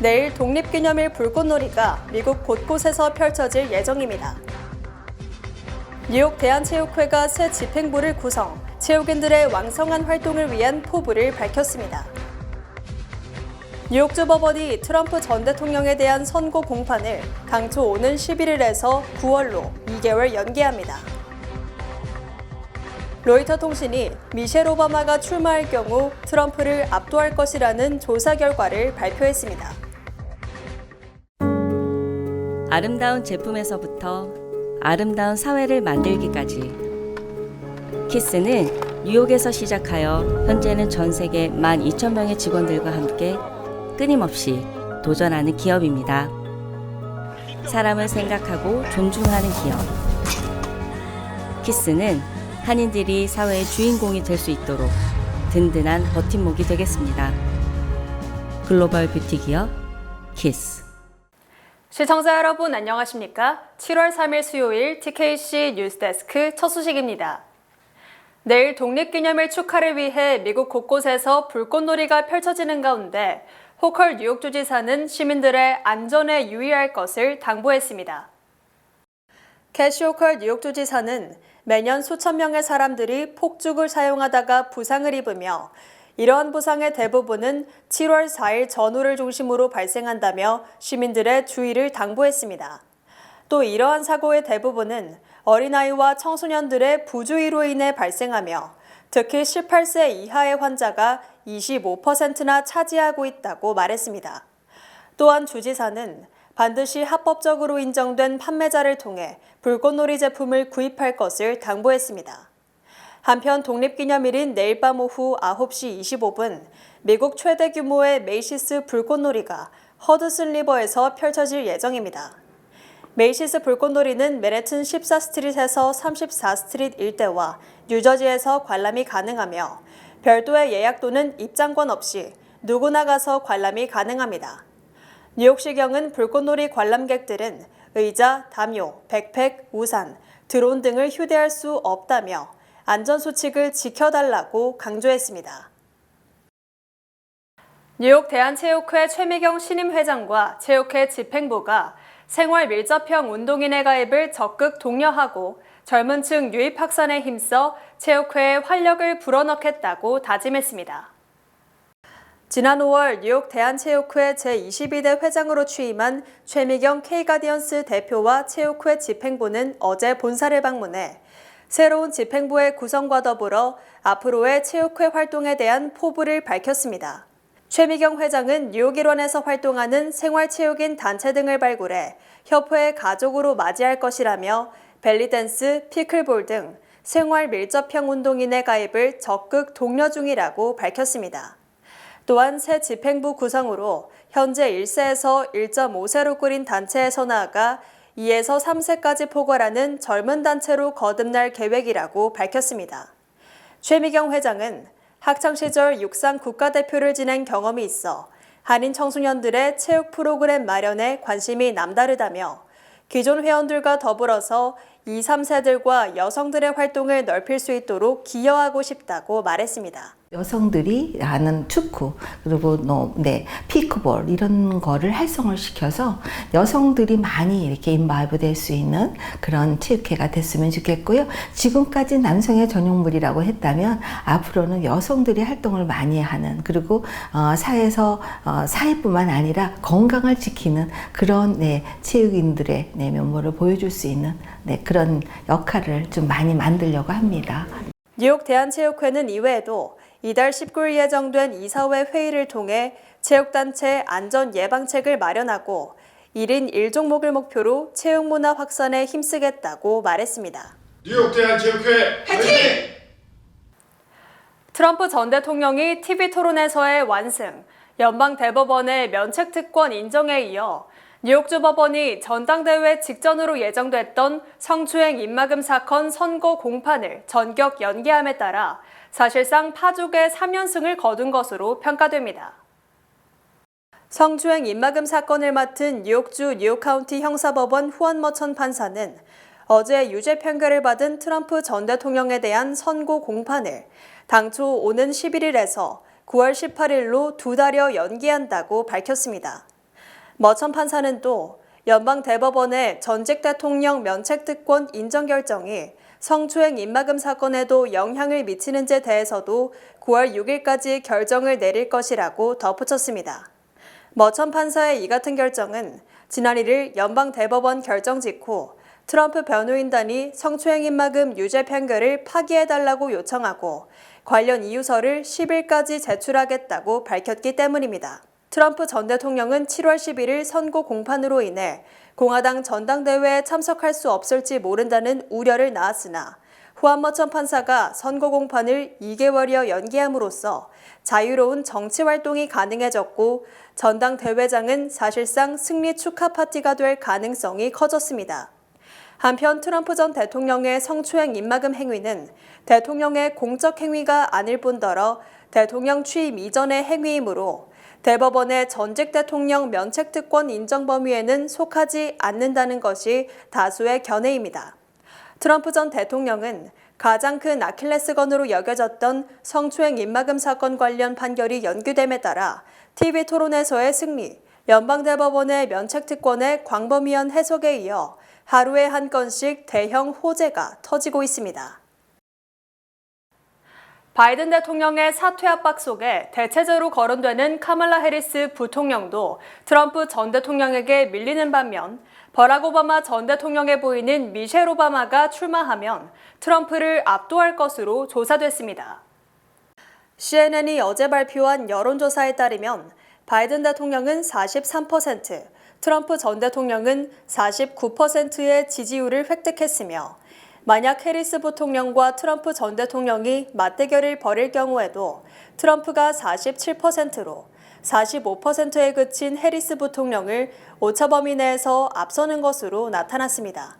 내일 독립기념일 불꽃놀이가 미국 곳곳에서 펼쳐질 예정입니다. 뉴욕 대한체육회가 새 집행부를 구성, 체육인들의 왕성한 활동을 위한 포부를 밝혔습니다. 뉴욕주 법원이 트럼프 전 대통령에 대한 선고 공판을 당초 오는 11일에서 9월로 2개월 연기합니다. 로이터 통신이 미셸 오바마가 출마할 경우 트럼프를 압도할 것이라는 조사 결과를 발표했습니다. 아름다운 제품에서부터 아름다운 사회를 만들기까지 키스는 뉴욕에서 시작하여 현재는 전 세계 12,000명의 직원들과 함께 끊임없이 도전하는 기업입니다. 사람을 생각하고 존중하는 기업. 키스는 한인들이 사회의 주인공이 될 수 있도록 든든한 버팀목이 되겠습니다. 글로벌 뷰티 기업 키스. 시청자 여러분 안녕하십니까? 7월 3일 수요일 TKC 뉴스데스크 첫 소식입니다. 내일 독립기념일 축하를 위해 미국 곳곳에서 불꽃놀이가 펼쳐지는 가운데 호컬 뉴욕주지사는 시민들의 안전에 유의할 것을 당부했습니다. 캐시 호컬 뉴욕주지사는 매년 수천 명의 사람들이 폭죽을 사용하다가 부상을 입으며 이러한 부상의 대부분은 7월 4일 전후를 중심으로 발생한다며 시민들의 주의를 당부했습니다. 또 이러한 사고의 대부분은 어린아이와 청소년들의 부주의로 인해 발생하며 특히 18세 이하의 환자가 25%나 차지하고 있다고 말했습니다. 또한 주지사는 반드시 합법적으로 인정된 판매자를 통해 불꽃놀이 제품을 구입할 것을 당부했습니다. 한편 독립기념일인 내일 밤 오후 9시 25분 미국 최대 규모의 메이시스 불꽃놀이가 허드슨 리버에서 펼쳐질 예정입니다. 메이시스 불꽃놀이는 맨해튼 14스트릿에서 34스트릿 일대와 뉴저지에서 관람이 가능하며 별도의 예약 또는 입장권 없이 누구나 가서 관람이 가능합니다. 뉴욕시경은 불꽃놀이 관람객들은 의자, 담요, 백팩, 우산, 드론 등을 휴대할 수 없다며 안전수칙을 지켜달라고 강조했습니다. 뉴욕 대한체육회 최미경 신임 회장과 체육회 집행부가 생활 밀접형 운동인의 가입을 적극 독려하고 젊은 층 유입 확산에 힘써 체육회에 활력을 불어넣겠다고 다짐했습니다. 지난 5월 뉴욕 대한체육회 제22대 회장으로 취임한 최미경 K가디언스 대표와 체육회 집행부는 어제 본사를 방문해 새로운 집행부의 구성과 더불어 앞으로의 체육회 활동에 대한 포부를 밝혔습니다. 최미경 회장은 뉴욕 일원에서 활동하는 생활체육인 단체 등을 발굴해 협회의 가족으로 맞이할 것이라며 벨리댄스, 피클볼 등 생활 밀접형 운동인의 가입을 적극 독려 중이라고 밝혔습니다. 또한 새 집행부 구성으로 현재 1세에서 1.5세로 꾸린 단체에서 나아가 2에서 3세까지 포괄하는 젊은 단체로 거듭날 계획이라고 밝혔습니다. 최미경 회장은 학창시절 육상 국가대표를 지낸 경험이 있어 한인 청소년들의 체육 프로그램 마련에 관심이 남다르다며 기존 회원들과 더불어서 2, 3세들과 여성들의 활동을 넓힐 수 있도록 기여하고 싶다고 말했습니다. 여성들이 하는 축구 그리고 피크볼 이런 거를 활성을 시켜서 여성들이 많이 이렇게 인바이브 될 수 있는 그런 체육회가 됐으면 좋겠고요. 지금까지 남성의 전용물이라고 했다면 앞으로는 여성들이 활동을 많이 하는 그리고 사회에서 사회뿐만 아니라 건강을 지키는 그런 체육인들의 면모를 보여줄 수 있는 그런 역할을 좀 많이 만들려고 합니다. 뉴욕 대한체육회는 이외에도 이달 19일 예정된 이사회 회의를 통해 체육단체 안전 예방책을 마련하고 1인 1종목을 목표로 체육문화 확산에 힘쓰겠다고 말했습니다. 뉴욕 대한체육회 화이팅! 트럼프 전 대통령이 TV 토론에서의 완승, 연방대법원의 면책특권 인정에 이어 뉴욕주 법원이 전당대회 직전으로 예정됐던 성추행 입막음 사건 선고 공판을 전격 연기함에 따라 사실상 파죽의 3연승을 거둔 것으로 평가됩니다. 성추행 입막음 사건을 맡은 뉴욕주 뉴욕카운티 형사법원 후안 머천 판사는 어제 유죄 판결을 받은 트럼프 전 대통령에 대한 선고 공판을 당초 오는 11일에서 9월 18일로 2달여 연기한다고 밝혔습니다. 머천 판사는 또 연방대법원의 전직 대통령 면책특권 인정 결정이 성추행 입막음 사건에도 영향을 미치는지에 대해서도 9월 6일까지 결정을 내릴 것이라고 덧붙였습니다. 머천 판사의 이 같은 결정은 지난 1일 연방대법원 결정 직후 트럼프 변호인단이 성추행 입막음 유죄 판결을 파기해달라고 요청하고 관련 이유서를 10일까지 제출하겠다고 밝혔기 때문입니다. 트럼프 전 대통령은 7월 11일 선고 공판으로 인해 공화당 전당대회에 참석할 수 없을지 모른다는 우려를 낳았으나 후안 머천 판사가 선고 공판을 2개월여 연기함으로써 자유로운 정치 활동이 가능해졌고 전당대회장은 사실상 승리 축하 파티가 될 가능성이 커졌습니다. 한편 트럼프 전 대통령의 성추행 입막음 행위는 대통령의 공적 행위가 아닐 뿐더러 대통령 취임 이전의 행위이므로 대법원의 전직 대통령 면책특권 인정 범위에는 속하지 않는다는 것이 다수의 견해입니다. 트럼프 전 대통령은 가장 큰 아킬레스건으로 여겨졌던 성추행 입막음 사건 관련 판결이 연기됨에 따라 TV 토론에서의 승리, 연방대법원의 면책특권의 광범위한 해석에 이어 하루에 한 건씩 대형 호재가 터지고 있습니다. 바이든 대통령의 사퇴 압박 속에 대체제로 거론되는 카말라 해리스 부통령도 트럼프 전 대통령에게 밀리는 반면 버락 오바마 전 대통령에 보이는 미셸 오바마가 출마하면 트럼프를 압도할 것으로 조사됐습니다. CNN이 어제 발표한 여론조사에 따르면 바이든 대통령은 43%, 트럼프 전 대통령은 49%의 지지율을 획득했으며 만약 해리스 부통령과 트럼프 전 대통령이 맞대결을 벌일 경우에도 트럼프가 47%로 45%에 그친 해리스 부통령을 오차 범위 내에서 앞서는 것으로 나타났습니다.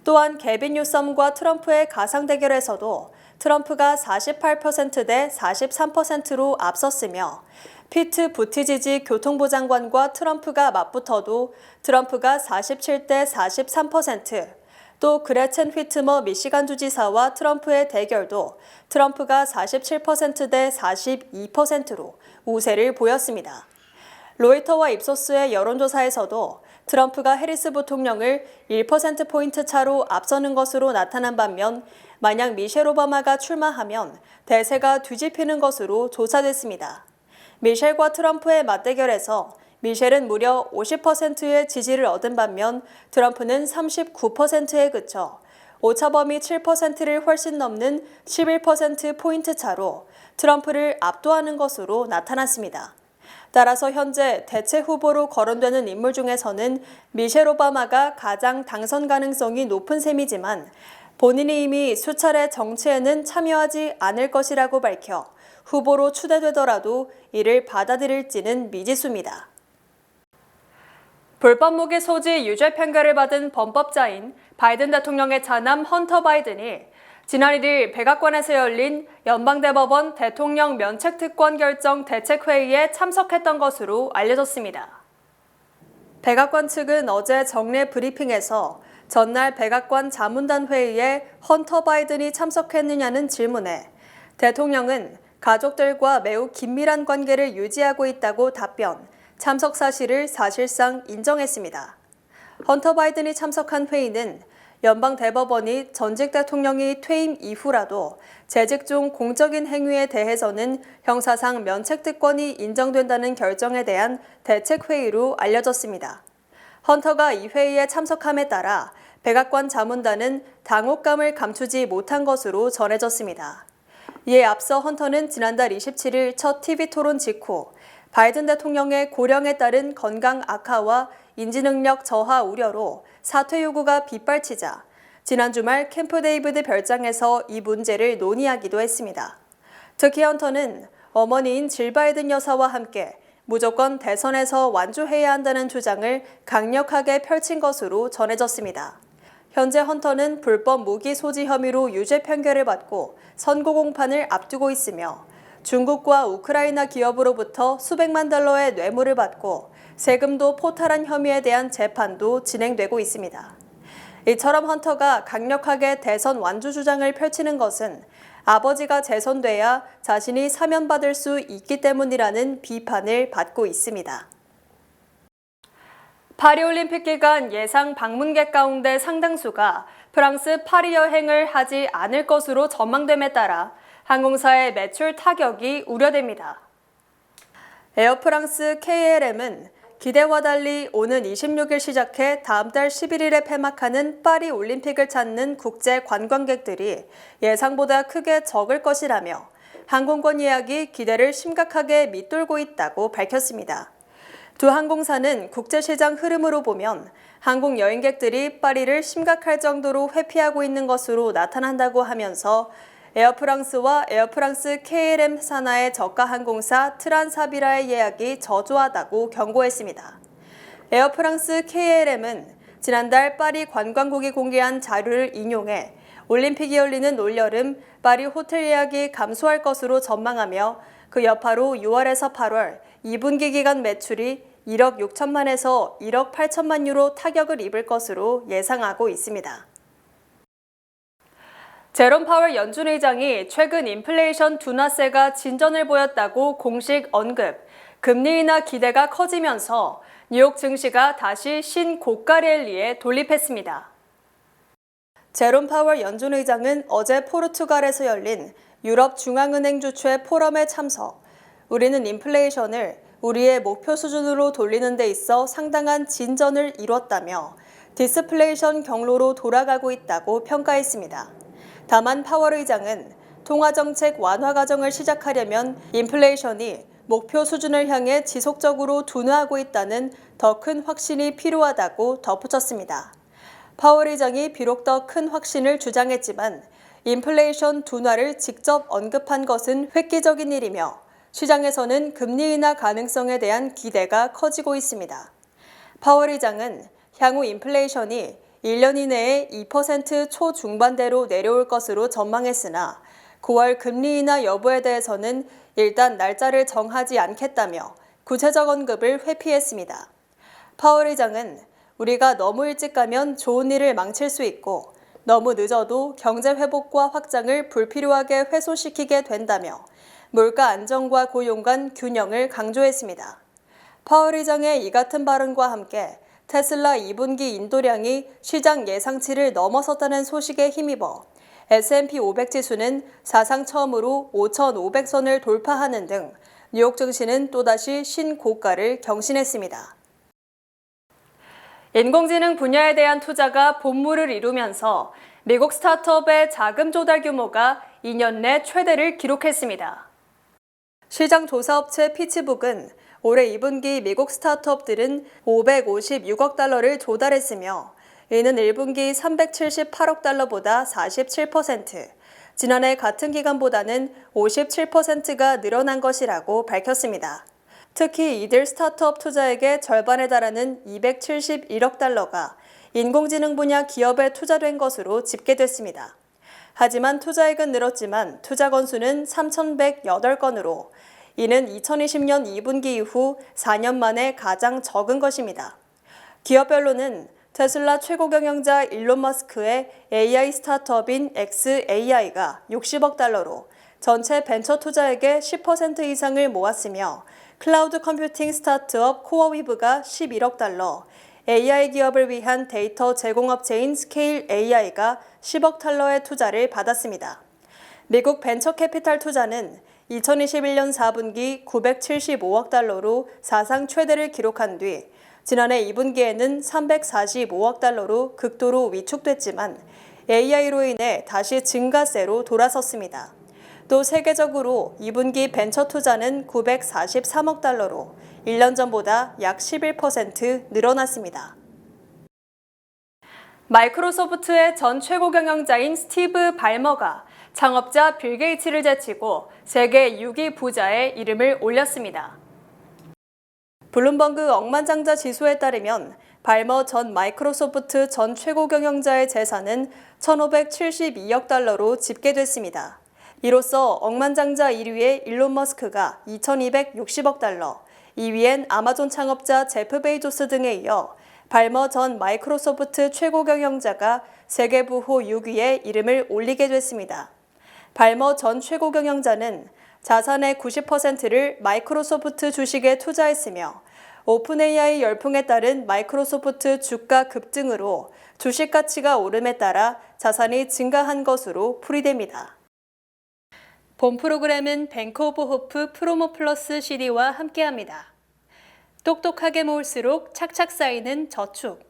또한 개빈 뉴섬과 트럼프의 가상 대결에서도 트럼프가 48% 대 43%로 앞섰으며 피트 부티지지 교통부 장관과 트럼프가 맞붙어도 트럼프가 47대 43%, 또 그레첸 휘트머 미시간 주지사와 트럼프의 대결도 트럼프가 47% 대 42%로 우세를 보였습니다. 로이터와 입소스의 여론조사에서도 트럼프가 해리스 부통령을 1%포인트 차로 앞서는 것으로 나타난 반면 만약 미셸 오바마가 출마하면 대세가 뒤집히는 것으로 조사됐습니다. 미셸과 트럼프의 맞대결에서 미셸은 무려 50%의 지지를 얻은 반면 트럼프는 39%에 그쳐 오차범위 7%를 훨씬 넘는 11%포인트 차로 트럼프를 압도하는 것으로 나타났습니다. 따라서 현재 대체 후보로 거론되는 인물 중에서는 미셸 오바마가 가장 당선 가능성이 높은 셈이지만 본인이 이미 수차례 정치에는 참여하지 않을 것이라고 밝혀 후보로 추대되더라도 이를 받아들일지는 미지수입니다. 불법 무기 소지 유죄 판결을 받은 범법자인 바이든 대통령의 차남 헌터 바이든이 지난 1일 백악관에서 열린 연방대법원 대통령 면책특권 결정 대책회의에 참석했던 것으로 알려졌습니다. 백악관 측은 어제 정례 브리핑에서 전날 백악관 자문단 회의에 헌터 바이든이 참석했느냐는 질문에 대통령은 가족들과 매우 긴밀한 관계를 유지하고 있다고 답변, 참석 사실을 사실상 인정했습니다. 헌터 바이든이 참석한 회의는 연방대법원이 전직 대통령이 퇴임 이후라도 재직 중 공적인 행위에 대해서는 형사상 면책특권이 인정된다는 결정에 대한 대책회의로 알려졌습니다. 헌터가 이 회의에 참석함에 따라 백악관 자문단은 당혹감을 감추지 못한 것으로 전해졌습니다. 이에 앞서 헌터는 지난달 27일 첫 TV 토론 직후 바이든 대통령의 고령에 따른 건강 악화와 인지능력 저하 우려로 사퇴 요구가 빗발치자 지난 주말 캠프 데이비드 별장에서 이 문제를 논의하기도 했습니다. 특히 헌터는 어머니인 질 바이든 여사와 함께 무조건 대선에서 완주해야 한다는 주장을 강력하게 펼친 것으로 전해졌습니다. 현재 헌터는 불법 무기 소지 혐의로 유죄 판결을 받고 선고 공판을 앞두고 있으며 중국과 우크라이나 기업으로부터 수백만 달러의 뇌물을 받고 세금도 포탈한 혐의에 대한 재판도 진행되고 있습니다. 이처럼 헌터가 강력하게 대선 완주 주장을 펼치는 것은 아버지가 재선돼야 자신이 사면받을 수 있기 때문이라는 비판을 받고 있습니다. 파리올림픽 기간 예상 방문객 가운데 상당수가 프랑스 파리 여행을 하지 않을 것으로 전망됨에 따라 항공사의 매출 타격이 우려됩니다. 에어프랑스 KLM은 기대와 달리 오는 26일 시작해 다음 달 11일에 폐막하는 파리 올림픽을 찾는 국제 관광객들이 예상보다 크게 적을 것이라며 항공권 예약이 기대를 심각하게 밑돌고 있다고 밝혔습니다. 두 항공사는 국제시장 흐름으로 보면 항공 여행객들이 파리를 심각할 정도로 회피하고 있는 것으로 나타난다고 하면서 에어프랑스와 에어프랑스 KLM 산하의 저가 항공사 트란사비라의 예약이 저조하다고 경고했습니다. 에어프랑스 KLM은 지난달 파리 관광국이 공개한 자료를 인용해 올림픽이 열리는 올여름 파리 호텔 예약이 감소할 것으로 전망하며 그 여파로 6월에서 8월 2분기 기간 매출이 1억 6천만에서 1억 8천만 유로 타격을 입을 것으로 예상하고 있습니다. 제롬 파월 연준 의장이 최근 인플레이션 둔화세가 진전을 보였다고 공식 언급, 금리 인하 기대가 커지면서 뉴욕 증시가 다시 신고가 랠리에 돌입했습니다. 제롬 파월 연준 의장은 어제 포르투갈에서 열린 유럽 중앙은행 주최 포럼에 참석, 우리는 인플레이션을 우리의 목표 수준으로 돌리는 데 있어 상당한 진전을 이뤘다며 디스플레이션 경로로 돌아가고 있다고 평가했습니다. 다만 파월 의장은 통화정책 완화 과정을 시작하려면 인플레이션이 목표 수준을 향해 지속적으로 둔화하고 있다는 더 큰 확신이 필요하다고 덧붙였습니다. 파월 의장이 비록 더 큰 확신을 주장했지만 인플레이션 둔화를 직접 언급한 것은 획기적인 일이며 시장에서는 금리 인하 가능성에 대한 기대가 커지고 있습니다. 파월 의장은 향후 인플레이션이 1년 이내에 2% 초중반대로 내려올 것으로 전망했으나 9월 금리 인하 여부에 대해서는 일단 날짜를 정하지 않겠다며 구체적 언급을 회피했습니다. 파월 의장은 우리가 너무 일찍 가면 좋은 일을 망칠 수 있고 너무 늦어도 경제 회복과 확장을 불필요하게 훼손시키게 된다며 물가 안정과 고용 간 균형을 강조했습니다. 파월 의장의 이 같은 발언과 함께 테슬라 2분기 인도량이 시장 예상치를 넘어섰다는 소식에 힘입어 S&P 500 지수는 사상 처음으로 5,500선을 돌파하는 등 뉴욕 증시는 또다시 신고가를 경신했습니다. 인공지능 분야에 대한 투자가 본물을 이루면서 미국 스타트업의 자금 조달 규모가 2년 내 최대를 기록했습니다. 시장 조사업체 피츠북은 올해 2분기 미국 스타트업들은 556억 달러를 조달했으며 이는 1분기 378억 달러보다 47%, 지난해 같은 기간보다는 57%가 늘어난 것이라고 밝혔습니다. 특히 이들 스타트업 투자액의 절반에 달하는 271억 달러가 인공지능 분야 기업에 투자된 것으로 집계됐습니다. 하지만 투자액은 늘었지만 투자 건수는 3,108건으로 이는 2020년 2분기 이후 4년 만에 가장 적은 것입니다. 기업별로는 테슬라 최고 경영자 일론 머스크의 AI 스타트업인 xAI가 60억 달러로 전체 벤처 투자액의 10% 이상을 모았으며 클라우드 컴퓨팅 스타트업 코어위브가 11억 달러, AI 기업을 위한 데이터 제공업체인 스케일 AI가 10억 달러의 투자를 받았습니다. 미국 벤처 캐피탈 투자는 2021년 4분기 975억 달러로 사상 최대를 기록한 뒤 지난해 2분기에는 345억 달러로 극도로 위축됐지만 AI로 인해 다시 증가세로 돌아섰습니다. 또 세계적으로 2분기 벤처 투자는 943억 달러로 1년 전보다 약 11% 늘어났습니다. 마이크로소프트의 전 최고 경영자인 스티브 발머가 창업자 빌 게이츠를 제치고 세계 6위 부자의 이름을 올렸습니다. 블룸버그 억만장자 지수에 따르면 발머 전 마이크로소프트 전 최고 경영자의 재산은 1,572억 달러로 집계됐습니다. 이로써 억만장자 1위의 일론 머스크가 2,260억 달러, 2위엔 아마존 창업자 제프 베이조스 등에 이어 발머 전 마이크로소프트 최고 경영자가 세계 부호 6위에 이름을 올리게 됐습니다. 발머 전 최고 경영자는 자산의 90%를 마이크로소프트 주식에 투자했으며 오픈AI 열풍에 따른 마이크로소프트 주가 급등으로 주식 가치가 오름에 따라 자산이 증가한 것으로 풀이됩니다. 본 프로그램은 뱅크 오브 호프 프로모 플러스 CD와 함께합니다. 똑똑하게 모을수록 착착 쌓이는 저축.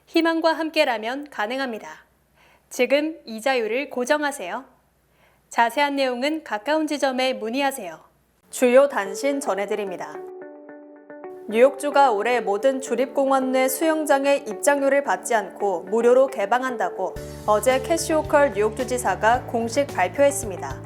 희망과 함께라면 가능합니다. 지금 이자율을 고정하세요. 자세한 내용은 가까운 지점에 문의하세요. 주요 단신 전해드립니다. 뉴욕주가 올해 모든 주립공원 내 수영장의 입장료를 받지 않고 무료로 개방한다고 어제 캐시 호컬 뉴욕주 지사가 공식 발표했습니다.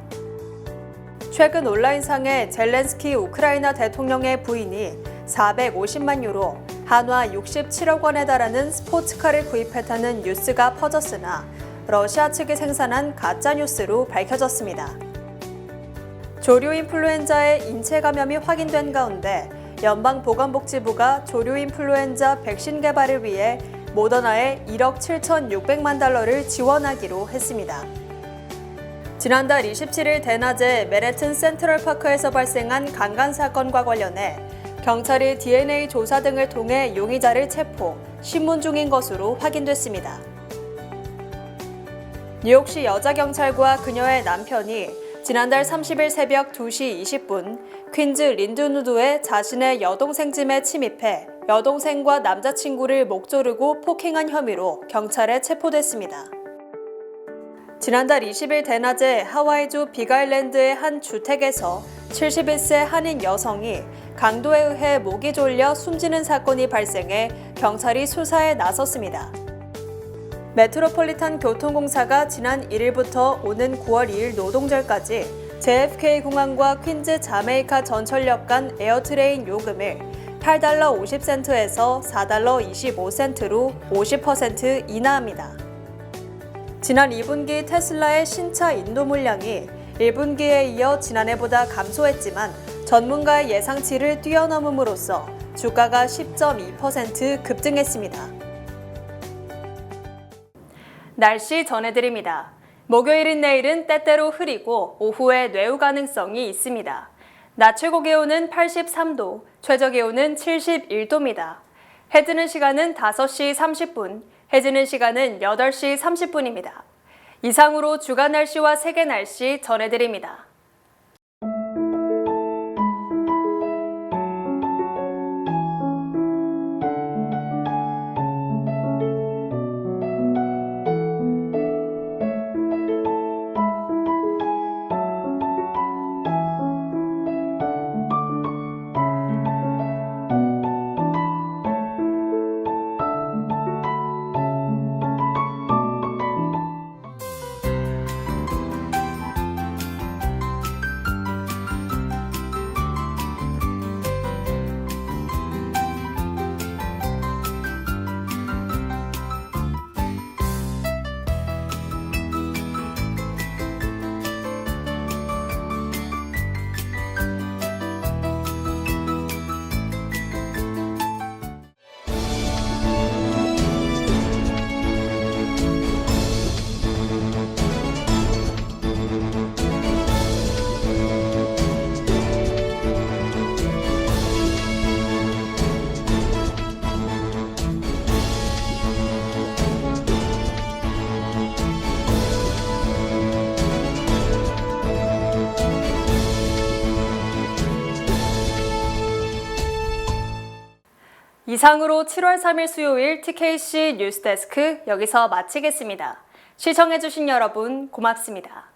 최근 온라인상에 젤렌스키 우크라이나 대통령의 부인이 450만 유로, 한화 67억 원에 달하는 스포츠카를 구입했다는 뉴스가 퍼졌으나 러시아 측이 생산한 가짜뉴스로 밝혀졌습니다. 조류 인플루엔자의 인체 감염이 확인된 가운데 연방보건복지부가 조류 인플루엔자 백신 개발을 위해 모더나에 1억 7,600만 달러를 지원하기로 했습니다. 지난달 27일 대낮에 메레튼 센트럴파크에서 발생한 강간 사건과 관련해 경찰이 DNA 조사 등을 통해 용의자를 체포, 신문 중인 것으로 확인됐습니다. 뉴욕시 여자경찰과 그녀의 남편이 지난달 30일 새벽 2시 20분 퀸즈 린드누드에 자신의 여동생 집에 침입해 여동생과 남자친구를 목 조르고 폭행한 혐의로 경찰에 체포됐습니다. 지난달 20일 대낮에 하와이주 빅아일랜드의 한 주택에서 71세 한인 여성이 강도에 의해 목이 졸려 숨지는 사건이 발생해 경찰이 수사에 나섰습니다. 메트로폴리탄 교통공사가 지난 1일부터 오는 9월 2일 노동절까지 JFK 공항과 퀸즈 자메이카 전철역 간 에어트레인 요금을 $8 50센트에서 $4 25센트로 50% 인하합니다. 지난 2분기 테슬라의 신차 인도 물량이 1분기에 이어 지난해보다 감소했지만 전문가의 예상치를 뛰어넘음으로써 주가가 10.2% 급등했습니다. 날씨 전해드립니다. 목요일인 내일은 때때로 흐리고 오후에 뇌우 가능성이 있습니다. 낮 최고 기온은 83도, 최저 기온은 71도입니다. 해 뜨는 시간은 5시 30분, 해지는 시간은 8시 30분입니다. 이상으로 주간 날씨와 세계 날씨 전해드립니다. 이상으로 7월 3일 수요일 TKC 뉴스데스크 여기서 마치겠습니다. 시청해주신 여러분 고맙습니다.